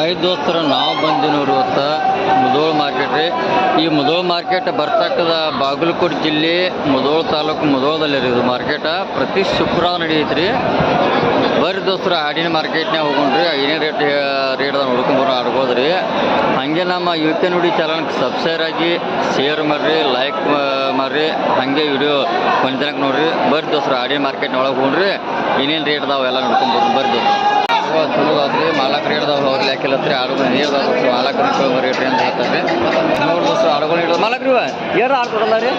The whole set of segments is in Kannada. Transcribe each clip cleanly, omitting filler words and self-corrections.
ಹಾಯ್ ದೋಸ್ತರ ನಾವು ಬಂದಿ ನೋಡ್ರಿ ಇವತ್ತು ಮುಧೋಳ ಮಾರ್ಕೆಟ್ ರೀ. ಈ ಮುಧೋಳ ಮಾರ್ಕೆಟ್ ಬರ್ತಕ್ಕದ ಬಾಗಲಕೋಟೆ ಜಿಲ್ಲೆ ಮುಧೋಳ ತಾಲೂಕು ಮುಧೋಳದಲ್ಲಿ ರೀ. ಇದು ಮಾರ್ಕೆಟ ಪ್ರತಿ ಶುಕ್ರವಾರ ನಡೆಯುತ್ತೆ ರೀ. ಬರ್ರಿ ದೋಸ್ತರ ಆಡಿನ ಮಾರ್ಕೆಟ್ನಾಗ ಹೋಗೋಣ್ರಿ. ಏನೇ ರೇಟ್ದಾಗ ನೋಡ್ಕೊಂಬರೋ ಆಡ್ಬೋದ್ರಿ. ಹಾಗೆ ನಮ್ಮ UK ನುಡಿ ಚಾನಲ್ಗೆ ಸಬ್ಸ್ಕ್ರೈಬ್ ಆಗಿ ಶೇರ್ ಮಾಡಿರಿ, ಲೈಕ್ ಮಾಡಿರಿ, ಹಾಗೆ ವಿಡಿಯೋ ಕೊನೆತನಕ ನೋಡ್ರಿ. ಬರ್ರಿ ದೋಸ್ತರ ಆಡಿನ ಮಾರ್ಕೆಟ್ನ ಒಳಗೆ ಹೋಗ್ರಿ. ಏನೇನು ರೇಟ್ ಅದಾವ ಎಲ್ಲ ನೋಡ್ಕೊಂಬೋದು ಬರ್ರಿ ದೋಸ್ತರ. ಚಲೋದಾದ್ರಿ ಮಾಲಕ್ ರೇಟ್ದಾವ ಅವ್ರು ಲೆಕ್ಕಿಲ್ಲತ್ರಿ. ಆಡುಗಳು ನೀರ್ದಾವ ಮಾಲಕ್ ರೇಟ್ ಅಂತ ಹೇಳ್ತಾರೆ. ನೋಡಿ ದೋಸ್ತರ ಆಡುಗಳು ಹಿಡಿದು ಮಾಲಕ್ ರೀ ಏನು ಆಡ್ಕೊಡಲ್ಲ ರೀ.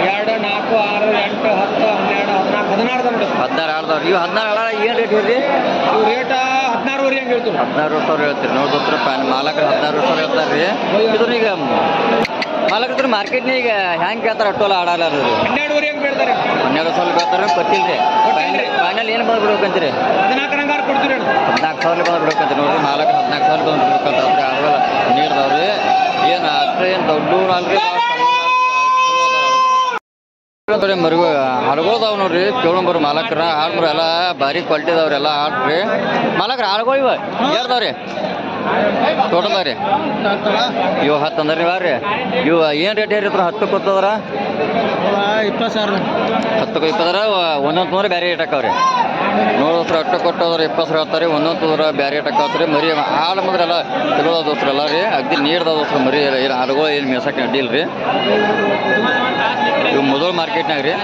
2, 4, 6, 8, 10, 12, 13, 14, 16 ಆಡ್ದವ್ರಿ. ಇವು 16 ಆಡ ಏನು ರೇಟ್ ಹೇಳ್ರಿ? ಇವು ರೇಟ 16,000 ಹೆಂಗೆ ಹೇಳ್ತೀವಿ? 16,000 ಹೇಳ್ತೀರಿ. ನೋಡಿ ದೋಸ್ತರ ಮಾಲಕ್ರು 16,000 ಹೇಳ್ತಾರೆ ರೀ. ಇದನ್ನ ಈಗ ಮಾಲಕ್ರ ಮಾರ್ಕೆಟ್ನಾಗ ಈಗ ಹೆಂಗೆ ಕೇಳ್ತಾರೆ ಅಟ್ಟೋಲ ಆಡಲ್ಲ ರೀ. 12,000 ಹೆಂಗೆ ಹೇಳ್ತಾರೆ? 12,000 ಕೇಳ್ತಾರೆ. ಕೊಟ್ಟಿಲ್ಲ ರೀ. ಫೈನಲ್ ಏನು ಬಂದು ಬಿಡ್ಬೇಕಂತೀರಿ? 14,000 ಕೊಡ್ತೀರಿ. 14,000 ಬಂದು ಬಿಡ್ಬೇಕಂತೀರಿ. ನೋಡ್ರಿ ಮಾಲಕ್ 14,000 ಬಂದು ಬಿಡ್ಬೇಕಂತ ಆಡುಗಳ ನೀರ್ದಾವ್ರಿ. ಏನು ಅಷ್ಟು ಏನು ದೊಡ್ಡ ಅಲ್ರಿ. ಮರಿಗ ಹಾಡುಗಳದಾವ್ ನೋಡ್ರಿ. ಕೇಳಂಬರು ಮಾಲಕ್ರ ಹಾಡ್ರು ಎಲ್ಲ ಭಾರಿ ಕ್ವಾಲಿಟಿ ಅದಾವ್ರಿ. ಎಲ್ಲ ಹಾಡ್ರಿ ಮಾಲಕ್ರ ಹಾಡುಗಳು ಇವ ಹೇಳ್ದಾವ್ರಿ ಟೋಟಲ್ ರೀ. ಇವು 10 ಅಂದ್ರೆ ನೀವು ರೀ. ಇವು ಏನು ರೇಟ್ ಹೇಳಿರ್ತಾರ? 10 ಕೊತ್ತದ್ರ 20,000. 10 20 ಒಂದೊಂದು ನೂರು ಬೇರೆ ರೇಟ್ ಹಾಕವ್ರಿ. ನೋಡೋದ್ರ 10 ಕೊಟ್ಟೋದ್ರೆ 20 ಹೇಳ್ತಾರೆ. ಒಂದೊಂದು ನೂರ ಬೇರೆ ರೇಟ್ ಹಾಕವ್ರಿ. ಮರಿ ಹಾಲು ಮದ್ರೆಲ್ಲ ಚಲೋ ದೋಸ್ತ್ರ ಎಲ್ಲ ರೀ. ಅಗ್ದಿ ನೀರ್ದ ದೋಸ್ತ್ರ ಮರಿ ಏನು ಹಾಡುಗಳು ಏನು ಮೇಸಕ್ಕೆ ಅಡ್ಡಿಲ್ಲ ರೀ. ಇವು ಮುಧೋಳ ಮಾರ್ಕೆಟ್ನಾಗ ರೀ.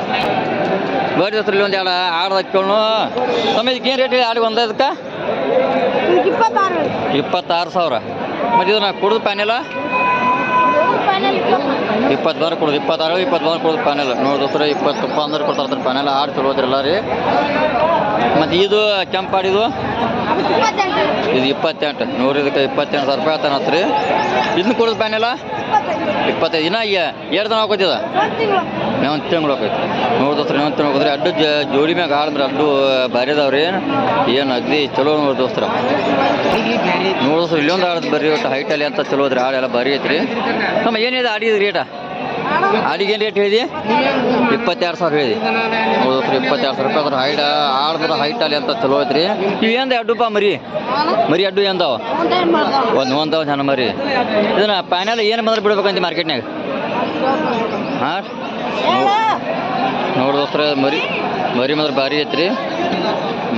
ಬರ್ರಿ ದೋಸ್ತ್ರ ಇಲ್ಲಿ ಒಂದು ಎರಡು ಆಡ್ದ ಕೇಳೋಣ. ತಮ್ಮ ಇದಕ್ಕೆ ಏನು ರೇಟ್ ಹೇಳಿ ಆಡಿಗೆ ಒಂದಕ್ಕೆ? 26,000. ಮತ್ತು ಇದನ್ನ ಕೊಡೋದು ಪ್ಯಾನೆಲ್ಲ 20 ಬಂದ್ರೆ ಕೊಡೋದು. 26 20 ಬಂದ್ರೆ ಕೊಡೋದು ಪ್ಯಾನೆಲ್. ನೋಡಿ ದೋಸ್ತರ 20 ಅಂದ್ರೆ ಕೊಡ್ತಾರೆ ಪ್ಯಾನೆಲ್. ಆಡು ಚಲೋದ್ರಲ್ಲ ರೀ. ಮತ್ತು ಇದು ಕೆಂಪು ಆಡಿದು ಇದು 28. ನೋಡ್ರಿ ಇದಕ್ಕೆ 28,000 ರೂಪಾಯಿ ಆತನತ್ ರೀ. ಇದನ್ನ ಕೊಡೋದು ಪ್ಯಾನೆಲ್ಲ 25. ಇನ್ನ 2 ದಿನ ಹಾಕೋತಿದ ಒಂದು ತಿಂಗಳು ಹೋಗೈತಿ. ನೋಡಿ ದೋಸ್ತರ ಇನ್ನೊಂದು ತಿಂಗಳು ಹೋಗಿದ್ರಿ. ಅಡ್ಡು ಜೋಡಿ ಮ್ಯಾಗ ಆಡಿದ್ರೆ ಅಡ್ಡು ಭಾರಿ ಅದಾವ್ರಿ. ಏನು ಅಗ್ದಿ ಚಲೋ ನೋಡಿ ದೋಸ್ತರ. ನೋಡಿ ದೋಸ್ತರ ಇಲ್ಲೊಂದು ಆಡೋದು ಬರ್ರಿ. ಒಟ್ಟು ಹೈಟಲ್ಲಿ ಅಂತ ಚಲೋ ಅದ್ರಿ. ಆಡೆಲ್ಲ ಭಾರಿ ಐತ್ರಿ. ನಮ್ಮ ಏನಿದೆ ಆಡಿದ ರೇಟ? ಆಡಿಗೆ ಏನು ರೇಟ್ ಹೇಳಿದಿ? 22,000 ಹೇಳಿದಿ. ನೋಡಿ ದೋಸ್ತರ 22,000 ರೂಪಾಯಿ ಅದ್ರ ಹೈಟ್ ಆಡ್ದ್ರೆ ಹೈಟಲ್ಲಿ ಅಂತ ಚಲೋ ಐತ್ರಿ. ಇವೇಂದ ಅಡ್ಡುಪ್ಪ ಮರಿ ಅಡ್ಡು ಎಂದಾವ ಒಂದು ಜನ ಮರಿ. ಇದನ್ನ ಪ್ಯಾನೆಲ್ ಏನು ಬಂದ್ರೆ ಬಿಡ್ಬೇಕಂತ ಮಾರ್ಕೆಟ್ನಾಗ? ಹಾಂ ನೋಡಿ ದೋಸ್ತರ ಮರಿ ಮಾತ್ರ ಭಾರಿ ಐತ್ರಿ.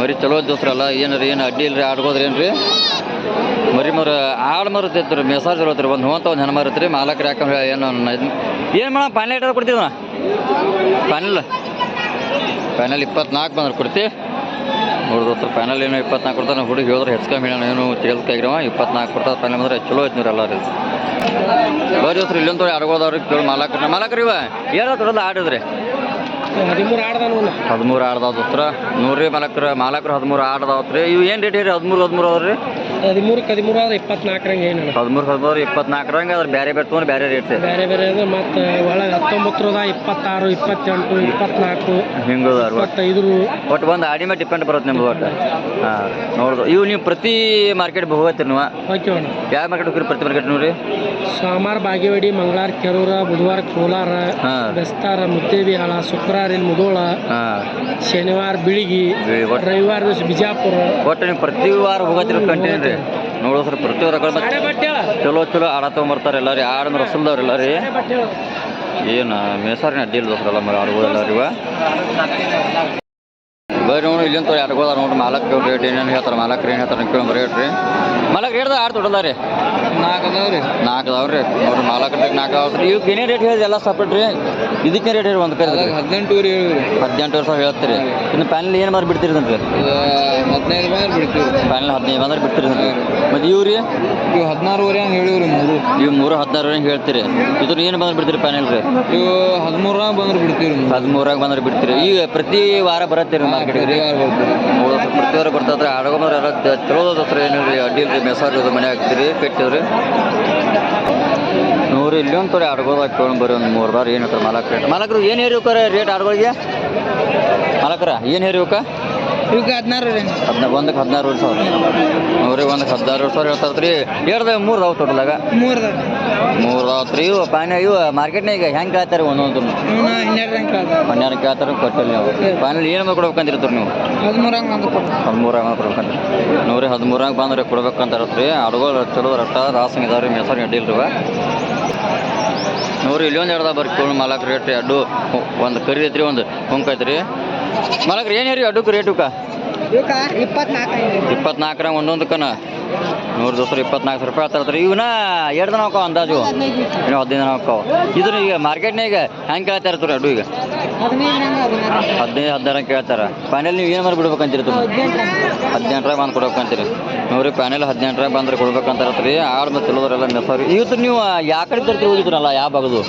ಮರಿ ಚಲೋ ದೋಸ್ರಲ್ಲ. ಏನ್ರಿ ಏನು ಅಡ್ಡಿ ಇಲ್ರಿ. ಆಡ್ಬೋದ್ರಿ ಏನ್ರಿ ಮರಿ ಆಡು ಮರತೈತ್ರಿ. ಮೆಸಾಜ್ ಚಲೋ ಐತ್ರಿ. ಒಂದು ಒಂದು ಹೆಣ್ಣು ಮರತ್ರಿ. ಮಾಲಕ್ರಿ ಯಾಕಂದ್ರೆ ಏನು ಮೇಡಮ್ ಪ್ಯಾನೆಲ್ ಇಟ್ಟದ ಕೊಡ್ತೀವಿ ನಾ. ಪ್ಯಾನೆಲ್ 24 ಬಂದ್ರೆ ಕೊಡ್ತೀವಿ. ನೋಡಿ ದೋಸ್ತರ ಪ್ಯಾನೆಲ್ ಏನು 24 ಕೊಡ್ತಾರೆ. ನಾವು ಹುಡುಗಿ ಹೋದ್ರೆ ಹೆಚ್ಚು ಹೇಳೋಣ ಏನು ತಿಳಿಸ್ಕಾಗಿರವ 24 ಕೊಡ್ತಾರೆ. ಪ್ಯಾನೆಲ್ ಬಂದ್ರೆ ಚಲೋ ಐತಿ ನೀರು ಎಲ್ಲ ರೀ. ಬರ್ರಿ ದೋಸ್ತರ ಇಲ್ಲೊಂದು ಆಡ್ಬೋದವ್ರಿ. ಕೇಳಿ ಮಾಲಕ್ರಿ ಇವ ಏನೋ ದೊಡ್ಡದು ಆಡಿದ್ರಿ. 13 ಆಡ್ದಾನು. 13 ಆಡ್ದಾವ ದೋಸ್ತರ. ನೋಡ್ರಿ ಮಾಲಕ್ರು 13 ಆಡ್ದಾವತ್ರಿ. ಇವು ಏನು ರೇಟ್ ಹೇಳಿ? 13 ಅದ್ರಿ. 13 ಆದ್ರೆ 24 ಏನು? 13 24 ಅದ್ರ ಬೇರೆ ತೊಗೊಂಡು ಬೇರೆ ರೇಟ್ ಬೇರೆ ಅದು. ಮತ್ತು ಒಳಗೆ 19 26 28 24 ಹಿಂಗದ 25 ಒಟ್ಟು ಒಂದು ಆಡಿ ಮೇಲೆ ಡಿಪೆಂಡ್ ಬರುತ್ತೆ ನಿಮ್ದು ಒಟ್ಟು. ಹಾಂ ನೋಡ್ದು ಇವು ನೀವು ಪ್ರತಿ ಮಾರ್ಕೆಟ್ ಹೋಗ್ತೀರಿ ನೀವು? ಓಕೆ. ಯಾವ ಮಾರ್ಕೆಟ್ ಹೋಗ್ರಿ? ಪ್ರತಿ ಮಾರ್ಕೆಟ್ ನೋಡ್ರಿ. ಸೋಮವಾರ ಬಾಗೇವಾಡಿ, ಮಂಗಳವಾರ ಕೆರೂರ, ಬುಧವಾರ ಕೋಲಾರ, ಬೆಸ್ತಾರ, ಮುದ್ದೇಬಿಹಾಳ, ಶುಕ್ರವಾರ ಇಲ್ಲಿ ಮುಧೋಳ, ಶನಿವಾರ ಬಿಳಿಗಿ, ರವಿವಾರ ದಿವಸ ಬಿಜಾಪುರ. ಒಟ್ಟು ನೀವು ಪ್ರತಿ ವಾರ ಹೋಗತ್ತೀರಿ ಕಂಟಿನ್ಯೂ ರೀ. ನೋಡೋ ಸರ್ ಪ್ರತಿ ವಾರ ಚಲೋ ಆಡ ತೊಗೊಂಬರ್ತಾರೆ ಎಲ್ಲ ರೀ. ಆಡಂದ್ರೆ ರಸಲ್ದವ್ರಿ ಎಲ್ಲ ರೀ. ಏನು ಮೇಸಾರಿನ ಅಡ್ಡಿ ಇಲ್ಲ ದೋಸ್ರಲ್ಲ ಮರ ಆಡ್ಬೋದಲ್ಲ ರೀ. ಬರ್ರಿ ನೋಡಿ ಇಲ್ಲಿಂದ ಆಡ್ಬೋದ ನೋಡ್ರಿ. ಮಾಲಕ್ ರೇಟ್ ಏನೇನು ಹೇಳ್ತಾರೆ? ಮಾಲಕ್ರು ಏನು ಹೇಳ್ತಾರೆ ಕೇಳೋಣ ರೇಟ್ ರೀ. ಮಾಲಕ್ ರೇಟ್ದ ಆಡ್ ತೊಡಲ್ಲ ರೀ. 4 ಅದಾವ್ರಿ. ನೋಡ್ರಿ ಮಾಲಕ್ ರೇಟ್ 4 ಅದಾವ್ರಿ. ಇವಕ್ಕೆ ಏನೇ ರೇಟ್ ಹೇಳಿದೆ ಎಲ್ಲ ಸಪ್ರೇಟ್ ರೀ. ಇದಕ್ಕೆ ರೇಟ್ ಹೇಳಿ ಒಂದು ಕಡೆ 18,000 ಹೇಳ್ತೀರಿ. ಇನ್ನು ಪ್ಯಾನೆಲ್ ಏನು ಮಾರಿ ಬಿಡ್ತೀರಿ ಅಂದ್ರೆ? 15 ಬಂದ್ರೆ ಬಿಡ್ತೀವಿ. ಪ್ಯಾನೆಲ್ 15 ಬಂದ್ರೆ ಬಿಡ್ತೀರಿ. ಮತ್ತು ಇವ್ರಿ ಇವು 16,000 ಹಂಗೆ ಹೇಳಿವ್ರಿ. ಇವು 16,000 ಹೇಳ್ತೀರಿ. ಇದ್ರ ಏನು ಬಂದ್ರೆ ಬಿಡ್ತೀರಿ ಪ್ಯಾನೆಲ್ ರೀ? ಇವು 13 ಬಂದ್ರೆ ಬಿಡ್ತೀವಿ. 13 ಬಂದ್ರೆ ಬಿಡ್ತೀರಿ. ಈಗ ಪ್ರತಿ ವಾರ ಬರತ್ತೀರಿ ಮಾರ್ಕೆಟ್? ಪ್ರತಿ ವಾರ ಬರ್ತದ್ರೆ. ಆಡೋದ್ರೆ ಎಲ್ಲ ಚಲೋ ದೋಸ್ತರ ಏನು ರೀ ಅಡ್ಡಿ ಇಲ್ರಿ. ಮೆಸಾಜ್ ಮನೆ ಹಾಕ್ತೀರಿ ಕಟ್ಟಿವ್ರಿ. ನೋಡ್ರಿ ಇಲ್ಲೊಂದು ತೊಡೆ ಆಡ್ಗೋದಾಗ ಕೇಳೋಣ ಬರ್ರಿ. ಒಂದು 3 ಬಾರ್ ಏನು ಹೇಳ್ತಾರೆ ಮಾಲಕ್ರು? ಏನು ಹೇರಿವ್ಕ ರೇಟ್ ಆಡ್ಗಳಿಗೆ? ಮಾಲಕ್ರ ಏನು ಹೇರಿವ್ಕ? ಇವಕ್ಕೆ 16 ರೀ. ಒಂದಕ್ಕೆ 16 ಸಾವಿರ ನೋಡ್ರಿ, ಒಂದಕ್ಕೆ 16 ಸಾವಿರ ಹೇಳ್ತಾರ್ರಿ. ಎರಡು ಮೂರು ಅದಾವ ಟೋಟಲಾಗ 3 ಮೂರು ಅದಾವತ್ರಿ. ಇವು ಪಾಯ್ನ ಇವು ಮಾರ್ಕೆಟ್ನಾಗ ಹೆಂಗೆ ಕೇಳ್ತಾರೆ ಒಂದೊಂದು 12 ಕೇಳ್ತಾರೆ ಕೊಟ್ಟಿಲ್ಲ ನೀವು. ಫೈನಲ್ ಏನು ಕೊಡ್ಬೇಕಂತಿರ್ತೀರಿ ನೀವು? 13 ಕೊಡ್ಬೇಕಂತ ನೋಡ್ರಿ. 13 ಬಂದ್ರೆ ಕೊಡ್ಬೇಕಂತ ಇರತ್ರಿ. ಅಡುಗಳು ಚಲೋ ರಟ್ಟ ರಾಸಂಗ್ ಇದಾವ್ರಿ, ಮೆಸರು ಅಡ್ಡಿಲ್ರಿ. ನೋಡ್ರಿ ಇಲ್ಲಿ ಒಂದು ಎರಡ ಬರ್ಕಿ ಮಾಲಕ್ ರೇಟ್ ಅಡ್ಡು ಒಂದು ಕರಿ ಐತ್ರಿ, ಒಂದು ಹುಂಕ್ ಐತ್ರಿ. ಮಾಲಕ್ರಿ ಏನು ಹೇರಿ ಅಡ್ಡಕ್ಕೆ ರೇಟುಕ? 24 ಒಂದೊಂದಕ್ಕನ ನೋಡ್ರಿ ದೋಸ್ತರು 24 ರೂಪಾಯಿ ಆಗ್ತಾರತ್ರಿ. ಇವನ್ನ ಎರಡು ದಿನ ಹಾಕೋ ಅಂದಾಜು, ಇನ್ನು 15 ದಿನ ಹಾಕೋ. ಇದನ್ನ ಈಗ ಮಾರ್ಕೆಟ್ನಾಗ ಹೆಂಗೆ ಕೇಳ್ತಾ ಇರ್ತೀರಿ ಅಡ್ಡು? ಈಗ 15-16 ಕೇಳ್ತಾರ. ಫೈನಲ್ ನೀವು ಏನು ಮಾಡಿ ಬಿಡ್ಬೇಕಂತಿರ್ತೀರಿ? 18 ಬಂದು ಕೊಡ್ಬೇಕಂತೀರಿ. ನೋಡ್ರಿ ಫೈನಲ್ 18 ಬಂದ್ರೆ ಕೊಡ್ಬೇಕಂತ ಇರತ್ರಿ. ಆಡ್ ಮತ್ತೆ ಎಲ್ಲೋದ್ರೆಲ್ಲ ಮೆಸರು. ಇವತ್ತು ನೀವು ಯಾವ ಕಡೆ ತರ್ತೀರಿ ಹೋಗಿದ್ರಲ್ಲ, ಯಾವ ಭಾಗದು?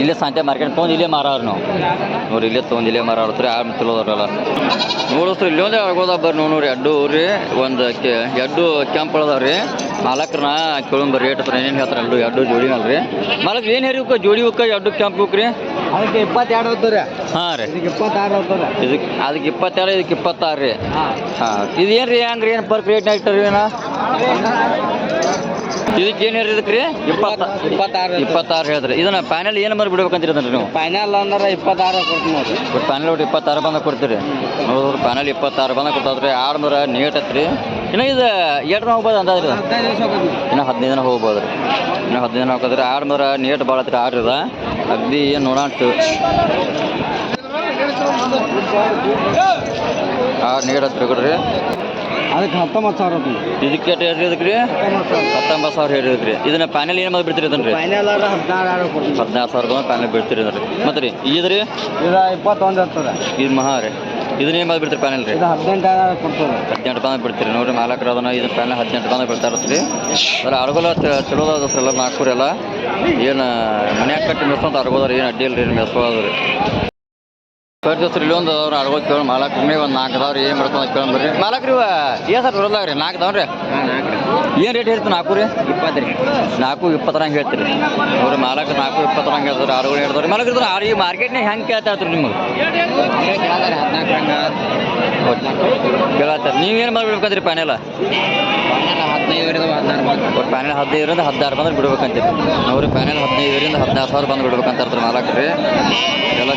ಇಲ್ಲೇ ಸಂತೆ ಮಾರ್ಕೆಟ್ ತೊಗೊಂಡು ಇಲ್ಲೇ ಮಾರವ್ರಿ ನಾವು. ನೋಡ್ರಿ ಇಲ್ಲೇ ತೊಗೊಂಡು ಇಲ್ಲೇ ಮಾರಾಡ್ತೀರಿ. ಆಡ್ ಮತ್ತೆ ಎಲ್ಲೋದ್ರಲ್ಲ ನೋಡಿಸ್ರಿ. ಇಲ್ಲೊಂದೇ ಅಡ್ಗೋದಾಗ ಬರ್ರಿ ನೋಡ್ರಿ. ಅಡ್ಡು ರೀ ಒಂದು ಎಡ್ಡು ಕೆಂಪು ಅದಾವ್ರಿ. ಮಾಲಕ್ರನ್ನ ಕೇಳಂಬ ರೇಟ್ ಏನೇನು ಹೇಳ್ತಾರೆ ಅಡ್ಡು ಎಡ್ಡು ಜೋಡಿನಲ್ರಿ. ಮಾಲಕ್ ಏನು ಹೇರಿ ಉಕ್ಕ ಜೋಡಿ ಉಕ್ಕ ಎಡ್ಡು ಕೆಂಪು ಉಕ್ರಿ? ಅದಕ್ಕೆ 22 ಹೋಗ್ತಾರೆ. ಹಾಂ ರೀ, 26 ಹೋಗ್ತಾರೆ. ಅದಕ್ಕೆ 22, ಇದಕ್ಕೆ 26 ರೀ. ಹಾಂ, ಇದು ಏನು ರೀ ಹೆಂಗೆ ರೀ? ಏನು ಪರ್ ರೇಟ್ ಆಗ್ತಾರೆ ರೀ? ಇದಕ್ಕೆ ಏನು ಹೇಳಿ ಇದಕ್ಕೆ ರೀ? 26 ಹೇಳಿದ್ರಿ. ಇದನ್ನ ಫೈನಲ್ ಏನು ಮಾಡಿ ಬಿಡ್ಬೇಕಂತೀರಿ ನೀವು? ಫೈನಲ್ ಅಂದ್ರೆ 26 ಕೊಡ್ತೀನಿ ನೋಡ್ರಿ. ಫೈನಲ್ ಒಟ್ಟು 26 ಬಂದ ಕೊಡ್ತೀರಿ. ನೋಡಿದ್ರೆ ಫೈನಲ್ 26 ಬಂದ ಕೊಡ್ತಾವ್ರಿ. ಆಡ್ಮರ ನೀಟ್ ಐತ್ರಿ. ಇನ್ನು ಇದು ಎಷ್ಟು ದಿನ ಹೋಗ್ಬೋದು ಅಂದಾದ್ರಿ? 15 ದಿವಸ ಹೋಗೋದು. ಇನ್ನು 15 ದಿನ ಹೋಗ್ಬೋದು ರೀ. ಇನ್ನು 15 ದಿನ ಹೋಗೋದ್ರಿ. ಆಡ್ಮರ ನೀಟ್ ಭಾಳ ಹತ್ರಿ. ಆಡ್ರಿದ ಅಗ್ದಿ ಏನು ನೋಡಾಂಟು ನೀಟ್ ಹತ್ರಿ ಕೊಡ್ರಿ. ಅದಕ್ಕೆ 19,000 ಇದಕ್ಕೆ ಎಷ್ಟು ಹೇಳ್ರಿ? ಇದಕ್ಕೆ ರೀ 19,000 ಹೇಳಿದ್ರಿ. ಇದನ್ನ ಫೈನಲ್ ಏನು ಮಾಡಿ ಬಿಡ್ತೀರಿ ಅದನ್ನ ರೀ? ಫೈನಲ್ 16,000 ಬಂದು ಫೈನಲ್ ಬಿಡ್ತೀರಿ ಅಂದ್ರೆ ಮತ್ತೆ ರೀ. ಇದ್ರಿ 21 ಇರ್ತದೆ. ಇದು ಮಹಾ ರೀ. ಇದನ್ನ ಏನು ಮಾಡಿ ಬಿಡ್ತೀರಿ ಫೈನಲ್ ರೀ? 18 ಕೊಡ್ತಾರೆ. 18 ಬಂದು ಬಿಡ್ತೀರಿ. ನೋಡಿರಿ ಮಾಲಕರು ಅದನ್ನ ಇದನ್ನ ಫೈನಲ್ 18 ಬಂದು ಬಿಡ್ತಾ ಇರ್ತೀರಿ. ಅದ್ರ ಅಡ್ಗೋಲ ಚಲೋ ಅದ ಎಲ್ಲ 4 ಎಲ್ಲ ಏನು ಮನ್ಯಾಗ ಕಟ್ಟಿ ಮೆಸ್ಕೊಂತ ಅಡ್ಗೋದ್ರಿ. ಏನು ಅಡ್ಡಿ ಇಲ್ರಿ, ಮೆಸ್ಕೋದ್ರಿ. ಸರ್ ದೋಸ್ತ್ರಿ ಇಲ್ಲೊಂದು ಅವ್ರು ಅಡ್ಗೋ ಕೇಳಿ ಮಾಲಕ್ರೇ ಒಂದು 4 ಅದಾವ್ರಿ. ಏನು ಮಾಡ್ಕೊಂಡು ಕೇಳಂಬರ್ರಿ. ಮಾಲಕ್ರಿ ಏನು ಸರ್ ಬರೋದಾಗ ರೀ? 4 ಅದಾವ್ರಿ. ಏನು ರೇಟ್ ಹೇಳ್ತೀರಿ? 4 ರೀ 20 ರೀ. 4-20 ಹಂಗೆ ಹೇಳ್ತೀರಿ. ನೋಡ್ರಿ ಮಾಲಕ್ 4-20 ಹಂಗೆ ಹೇಳ್ತಾರೆ. ಆಡುಗಳು ಹೇಳ್ತಾರೆ. ಮಾಲಕ್ರಿ ಆಡು ಈ ಮಾರ್ಕೆಟ್ನಾಗ ಹೆಂಗೆ ಕೇಳ್ತಾ ಇರ್ತೀರಿ ನಿಮಗೆ? ಕೇಳತ್ತಾರೆ. ನೀವೇನು ಮಾಡಿಬಿಡ್ಬೇಕಂದ್ರಿ ಫೈನಲ್? 15 ಫೈನಲ್ 15ರಿಂದ 16 ಬಂದ್ರೆ ಬಿಡ್ಬೇಕಂತೀರಿ. ನೋಡ್ರಿ ಫೈನಲ್ 15ರಿಂದ 16,000 ಬಂದು ಬಿಡ್ಬೇಕಂತ ಇರ್ತಾರೆ ಮಾಲಕ್ರಿ. ಎಲ್ಲ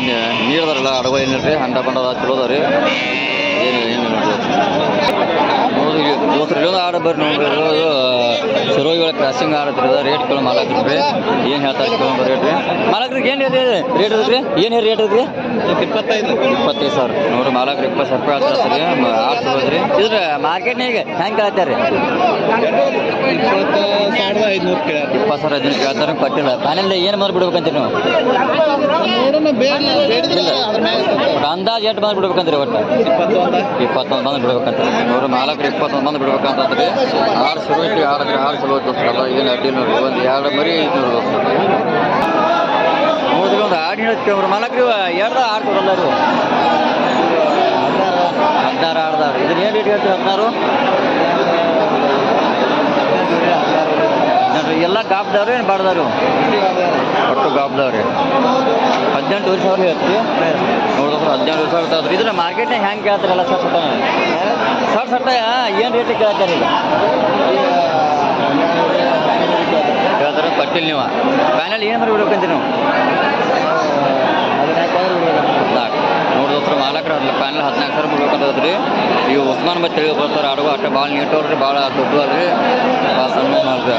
ನೀರ್ದಾರಲ್ಲ ಅಡುಗೆ ಏನಿಲ್ರಿ, ಹಂಡ ಬಂಡದ ಚಲೋ ಅದ ರೀ. ಏನು ನೋಡ್ರಿ ದೋಸ್ತ್ರು ಇಲ್ಲೊಂದು ಆಡ ಬರ್ರಿ. ನೋಡ್ರಿ ಸರೋಗಿಗಳ ಕ್ರಾಸಿಂಗ್ ಆಡತ್ರಿ. ರೇಟ್ಗಳು ಮಾಲಕ್ರಿ ಏನು ಹೇಳ್ತಾರೆ ಕೇಳಂಬ ರೇಟ್ ರೀ. ಮಾಲಕ್ರಿಗೆ ಏನು ರೇಟ್ ಇದ್ರಿ? ಏನು ರೇಟ್ ಇದ್ರಿ? 25 ಸಾವಿರ. ನೋಡ್ರಿ ಮಾಲಕ್ರಿ 20,000 ರೂಪಾಯಿ ಆಗ್ತಾರೆ. ಆಡ್ ಚಲೋದ್ರಿ. ಇದ್ರ ಮಾರ್ಕೆಟ್ನಾಗ ಹೆಂಗೆ ಕೇಳ್ತಾರೆ? 20,500 ಕೇಳ್ಯಾರ. 20,500 ಕೇಳ್ತಾರೆ. ಕೊಟ್ಟಿಲ್ಲ. ಫೈನಲ್ ಏನು ಮಾಡಿ ಬಿಡ್ಬೇಕಂತೀರಿ ನೀವು? ಅಂದಾಜು ಎಷ್ಟು ಬಂದು ಬಿಡ್ಬೇಕಂದ್ರಿ? ಒಟ್ಟು 21 ಬಂದು ಬಿಡ್ಬೇಕಂತ ನೋಡ್ರಿ. ಮಾಲಕ್ರಿ 21 ಬಂದು ಬಿಡ್ಬೇಕಂತಂದ್ರಿ. ಆಡು ಶುರು ಐತಿ. ಆಡಿದ್ರೆ ಆಡು ಚಲೋ ದೋಸ್ತಲ್ಲ. ಏನು ಅಡ್ಡಿ ನೋಡ್ರಿ. ಒಂದು 2 ಮರಿ ಐತಿ ನೋಡ್ರಿ ದೋಸ್ತ. ನೋಡ್ರಿ ಒಂದು ಆಡು ಹೇಳ್ತೀವ್ರಿ ಮಾಲಕ್ರಿ. 2 ಆಡು ಕೊಡಲ್ಲ ರೀ. 16 ಆಡ್ದಾವ್ರಿ. ಇದನ್ನ ಏನು ರೇಟ್ ಹೇಳ್ತೀವಿ? 16 ಎಲ್ಲ ಗಾಬ್ದವ್ರಿ ಏನು ಬಾಡ್ದವ್ರಿ? ಒಟ್ಟು ಗಾಬ್ದವ್ರಿ. 18,000 ಹೇಳ್ತೀವಿ. ನೋಡಿದ್ರೆ 18,000 ಆಗ್ತದ್ರಿ. ಇದನ್ನ ಮಾರ್ಕೆಟ್ನಾಗ ಹೆಂಗೆ ಕೇಳ್ತಾರಲ್ಲ ಸರ್ ಸಟ್ಟ ಏನು ರೇಟಿಗೆ ಕೇಳ್ತಾರೆ? ಈಗ ಹೇಳ್ತಾರೆ ಕೊಟ್ಟಿಲ್ಲ ನೀವು. ಫೈನಲ್ ಏನು ಮಾಡಿ ಬಿಡ್ಬೇಕಂತೀರಿ ನೀವು? 14 ನೋಡಿದ್ರೆ ಮಾಲಕ್ರ ಫೈನಲ್ 14,000 ಬಿಡ್ಬೇಕಂತದ್ರಿ. ಇವು ಉಸ್ಮಾನ್ ಬತ್ ತಿಳಿ ಬರ್ತಾರೆ. ಆಡುವ ಅಟ್ಟ ಭಾಳ ನೀಟ್ ಅವ್ರಿ, ಭಾಳ ದೊಡ್ಡ ಅಲ್ರಿ, ಭಾಳ ಸಣ್ಣ ಅಲ್ರಿ.